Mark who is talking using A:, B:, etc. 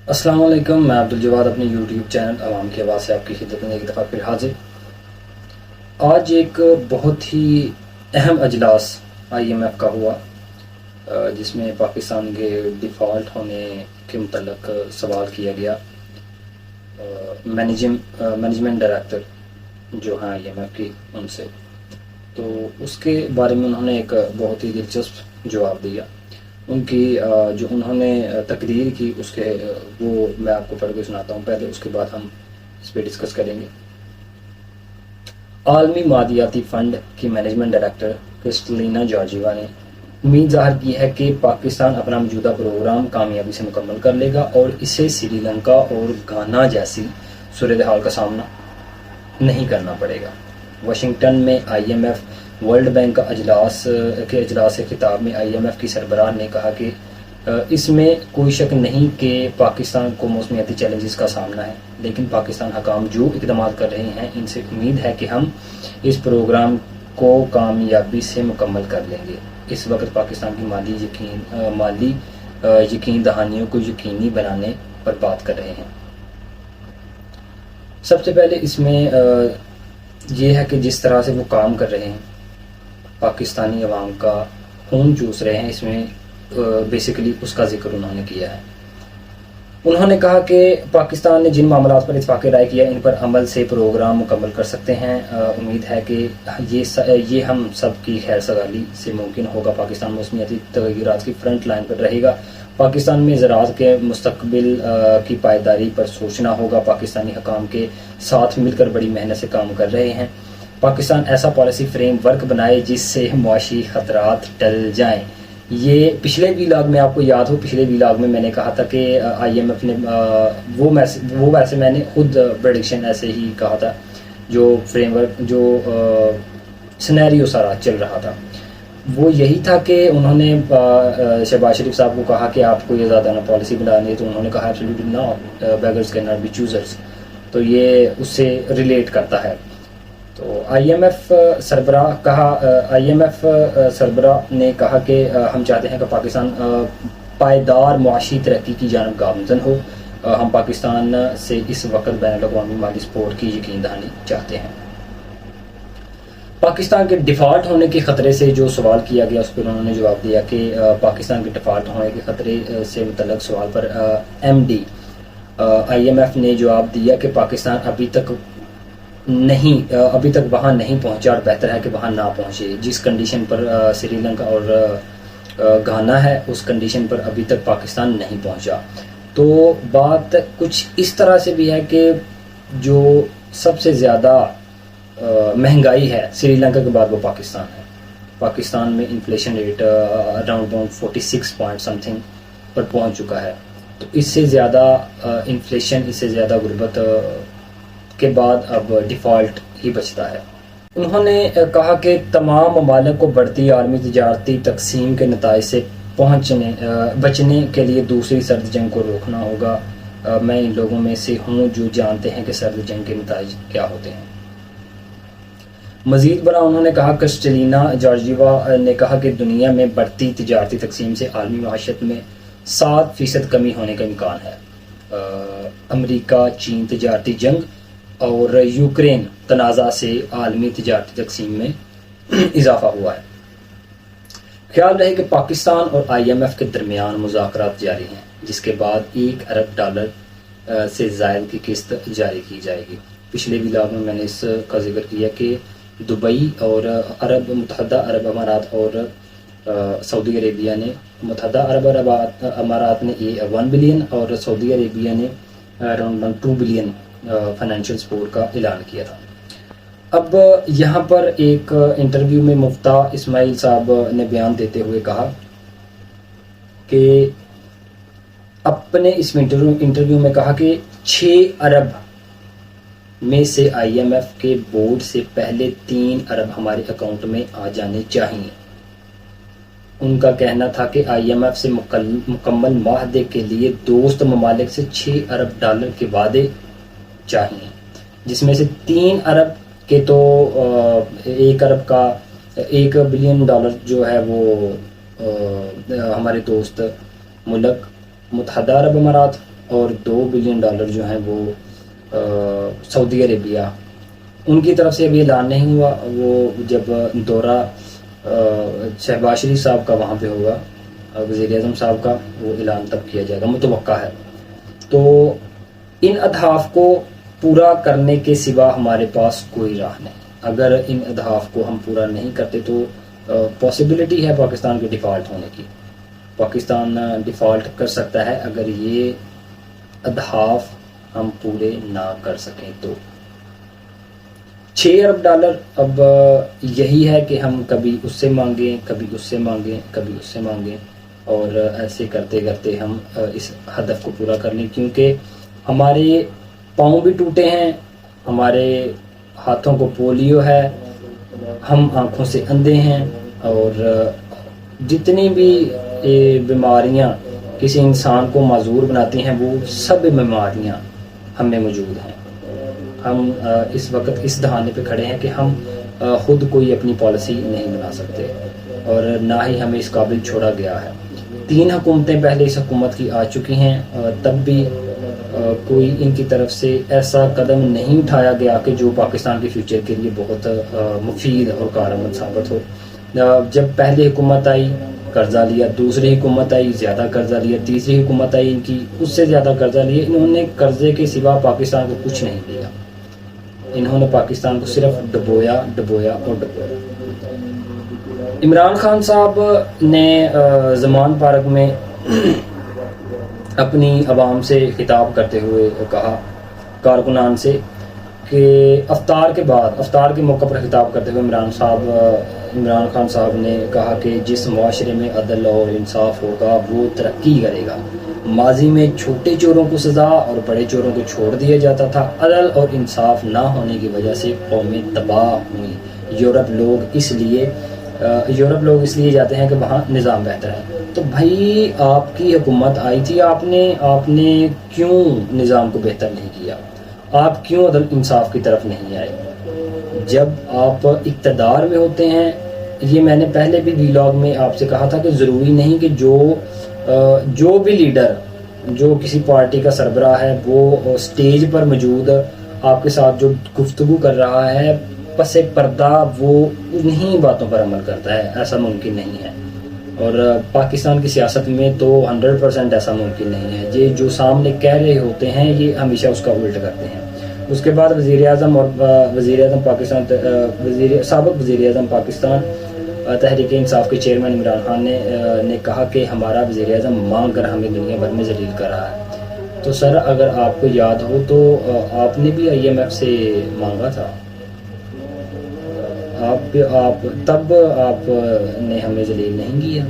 A: السلام علیکم، میں عبدالجواد اپنے یوٹیوب چینل عوام کی آواز سے آپ کی خدمت میں ایک دفعہ پھر حاضر۔ آج ایک بہت ہی اہم اجلاس آئی ایم ایف کا ہوا، جس میں پاکستان کے ڈیفالٹ ہونے کے متعلق سوال کیا گیا۔ مینجمنٹ ڈائریکٹر جو ہیں آئی ایم ایف کی، ان سے تو اس کے بارے میں انہوں نے ایک بہت ہی دلچسپ جواب دیا۔ ان کی جو انہوں نے تقریر کی، اس کے وہ میں آپ کو پڑھ کے سناتا ہوں پہلے، اس کے بعد ہم اس پہ ڈسکس کریں گے۔ عالمی مادیاتی فنڈ کی مینجمنٹ ڈائریکٹر کرسٹلینا جارجیوا نے امید ظاہر کی ہے کہ پاکستان اپنا موجودہ پروگرام کامیابی سے مکمل کر لے گا اور اسے سری لنکا اور گھانا جیسی صورتحال کا سامنا نہیں کرنا پڑے گا۔ واشنگٹن میں I M F World Bank کا اجلاس سے خطاب میں آئی ایم ایف کی سربراہ نے کہا کہ اس میں کوئی شک نہیں کہ پاکستان کو موسمیاتی چیلنجز کا سامنا ہے، لیکن پاکستان حکام جو اقدامات کر رہے ہیں ان سے امید ہے کہ ہم اس پروگرام کو کامیابی سے مکمل کر لیں گے۔ اس وقت پاکستان کی مالی یقین دہانیوں کو یقینی بنانے پر بات کر رہے ہیں۔ سب سے پہلے اس میں یہ ہے کہ جس طرح سے وہ کام کر رہے ہیں، پاکستانی عوام کا خون چوس رہے ہیں، اس میں بیسیکلی اس کا ذکر انہوں نے کیا ہے۔ انہوں نے کہا کہ پاکستان نے جن معاملات پر اتفاق رائے کیا ان پر عمل سے پروگرام مکمل کر سکتے ہیں۔ امید ہے کہ یہ ہم سب کی خیر سگالی سے ممکن ہوگا۔ پاکستان موسمیاتی تغیرات کی فرنٹ لائن پر رہے گا۔ پاکستان میں زراعت کے مستقبل کی پائیداری پر سوچنا ہوگا۔ پاکستانی حکام کے ساتھ مل کر بڑی محنت سے کام کر رہے ہیں۔ پاکستان ایسا پالیسی فریم ورک بنائے جس سے معاشی خطرات ٹل جائیں۔ یہ پچھلے ویلاگ میں آپ کو یاد ہو، پچھلے ویلاگ میں میں نے کہا تھا کہ آئی ایم ایف نے ویسے میں نے خود پریڈکشن ایسے ہی کہا تھا، جو فریم ورک جو سینیریو سارا چل رہا تھا وہ یہی تھا کہ انہوں نے شہباز شریف صاحب کو کہا کہ آپ کو یہ زیادہ نہ پالیسی بنانی ہے، تو انہوں نے کہا absolutely not, beggars can not be choosers. تو یہ اس سے ریلیٹ کرتا ہے۔ تو آئی ایم ایف سربراہ نے کہا کہ ہم چاہتے ہیں کہ پاکستان پائیدار معاشی ترقی کی جانب گامزن ہو۔ ہم پاکستان سے اس وقت بین الاقوامی مالی سپورٹ کی یقین دہانی چاہتے ہیں۔ پاکستان کے ڈیفالٹ ہونے کے خطرے سے جو سوال کیا گیا اس پر انہوں نے جواب دیا کہ پاکستان کے ڈیفالٹ ہونے کے خطرے سے متعلق سوال پر M D I M F نے جواب دیا کہ پاکستان ابھی تک وہاں نہیں پہنچا اور بہتر ہے کہ وہاں نہ پہنچے۔ جس کنڈیشن پر سری لنکا اور گھانا ہے اس کنڈیشن پر ابھی تک پاکستان نہیں پہنچا۔ تو بات کچھ اس طرح سے بھی ہے کہ جو سب سے زیادہ مہنگائی ہے سری لنکا کے بعد وہ پاکستان ہے۔ پاکستان میں inflation rate around 46 point something پر پہنچ چکا ہے۔ تو اس سے زیادہ انفلیشن، اس سے زیادہ غربت کے بعد اب ڈیفالٹ ہی بچتا ہے۔ انہوں نے کہا کہ تمام ممالک کو بڑھتی عالمی تجارتی تقسیم کے نتائج سے بچنے کے لیے دوسری سرد جنگ کو روکنا ہوگا۔ میں ان لوگوں میں سے ہوں جو جانتے ہیں کہ سرد جنگ کے نتائج کیا ہوتے ہیں۔ مزید برآں انہوں نے کہا، کرسٹلینا جارجیوا نے کہا کہ دنیا میں بڑھتی تجارتی تقسیم سے عالمی معیشت میں 7% کمی ہونے کا امکان ہے۔ امریکہ چین تجارتی جنگ اور یوکرین تنازع سے عالمی تجارتی تقسیم میں اضافہ ہوا ہے۔ خیال رہے کہ پاکستان اور آئی ایم ایف کے درمیان مذاکرات جاری ہیں، جس کے بعد $1 ارب سے زائد کی قسط جاری کی جائے گی۔ پچھلے ویلاگ میں نے اس کا ذکر کیا کہ دبئی اور متحدہ عرب امارات اور سعودی عربیہ نے متحدہ عرب امارات نے 1 بلین اور سعودی عربیہ نے اراؤنڈ 2 بلین فائنینشیل سپورٹ کا اعلان کیا تھا۔ اب یہاں پر ایک انٹرویو میں مفتاح اسماعیل صاحب نے بیان دیتے ہوئے کہا کہ اپنے اس انٹرویو میں کہا کہ 6 ارب میں سے آئی ایم ایف کے بورڈ سے پہلے 3 ارب ہمارے اکاؤنٹ میں آ جانے چاہیے۔ ان کا کہنا تھا کہ آئی ایم ایف سے مکمل معاہدے کے لیے دوست ممالک سے $6 ارب کے وعدے چاہیے، جس میں سے 3 ارب کے تو 1 ارب کا $1 بلین جو ہے وہ ہمارے دوست ملک متحدہ عرب امارات اور $2 بلین جو ہیں وہ سعودی عربیہ، ان کی طرف سے ابھی اعلان نہیں ہوا، وہ جب دورہ شہباز شریف صاحب کا وہاں پہ ہوگا، وزیر اعظم صاحب کا، وہ اعلان تب کیا جائے گا، متوقع ہے۔ تو ان اہداف کو پورا کرنے کے سوا ہمارے پاس کوئی راہ نہیں۔ اگر ان اہداف کو ہم پورا نہیں کرتے تو پاسبلٹی ہے پاکستان کے ڈیفالٹ ہونے کی۔ پاکستان ڈیفالٹ کر سکتا ہے اگر یہ اہداف ہم پورے نہ کر سکیں تو۔ $6 ارب اب یہی ہے کہ ہم کبھی اس سے مانگیں، کبھی اس سے مانگیں، کبھی اس سے مانگیں، اور ایسے کرتے کرتے ہم اس ہدف کو پورا کر لیں، کیونکہ ہمارے پاؤں بھی ٹوٹے ہیں، ہمارے ہاتھوں کو پولیو ہے، ہم آنکھوں سے اندھے ہیں، اور جتنی بھی بیماریاں کسی انسان کو معذور بناتی ہیں وہ سب بیماریاں ہم میں موجود ہیں۔ ہم اس وقت اس دہانے پہ کھڑے ہیں کہ ہم خود کوئی اپنی پالیسی نہیں بنا سکتے، اور نہ ہی ہمیں اس قابل چھوڑا گیا ہے۔ 3 حکومتیں پہلے اس حکومت کی آ چکی ہیں، تب بھی کوئی ان کی طرف سے ایسا قدم نہیں اٹھایا گیا کہ جو پاکستان کے فیوچر کے لیے بہت مفید اور کارآمد ثابت ہو۔ جب پہلی حکومت آئی قرضہ لیا، دوسری حکومت آئی زیادہ قرضہ لیا، تیسری حکومت آئی ان کی اس سے زیادہ قرضہ لیا۔ انہوں نے قرضے کے سوا پاکستان کو کچھ نہیں دیا، انہوں نے پاکستان کو صرف ڈبویا ڈبویا اور ڈبویا۔ عمران خان صاحب نے زمان پارک میں اپنی عوام سے خطاب کرتے ہوئے کہا، کارکنان سے، کہ افطار کے موقع پر خطاب کرتے ہوئے عمران خان صاحب نے کہا کہ جس معاشرے میں عدل اور انصاف ہوگا وہ ترقی کرے گا۔ ماضی میں چھوٹے چوروں کو سزا اور بڑے چوروں کو چھوڑ دیا جاتا تھا، عدل اور انصاف نہ ہونے کی وجہ سے قومیں تباہ ہوئیں۔ یورپ لوگ اس لیے جاتے ہیں کہ وہاں نظام بہتر ہے۔ تو بھائی آپ کی حکومت آئی تھی، آپ نے کیوں نظام کو بہتر نہیں کیا؟ آپ کیوں عدل انصاف کی طرف نہیں آئے؟ جب آپ اقتدار میں ہوتے ہیں، یہ میں نے پہلے بھی ویلاگ میں آپ سے کہا تھا کہ ضروری نہیں کہ جو بھی لیڈر، جو کسی پارٹی کا سربراہ ہے، وہ سٹیج پر موجود آپ کے ساتھ جو گفتگو کر رہا ہے، پس پردہ وہ انہی باتوں پر عمل کرتا ہے، ایسا ممکن نہیں ہے۔ اور پاکستان کی سیاست میں تو 100% ایسا ممکن نہیں ہے۔ یہ جو سامنے کہہ رہے ہوتے ہیں یہ ہمیشہ اس کا الٹ کرتے ہیں۔ اس کے بعد سابق وزیر اعظم پاکستان تحریک انصاف کے چیئرمین عمران خان نے کہا کہ ہمارا وزیر اعظم مانگ کر ہمیں دنیا بھر میں ذلیل کر رہا ہے۔ تو سر اگر آپ کو یاد ہو تو آپ نے بھی IMF سے مانگا تھا، تب آپ نے ہمیں ذلیل نہیں کیا۔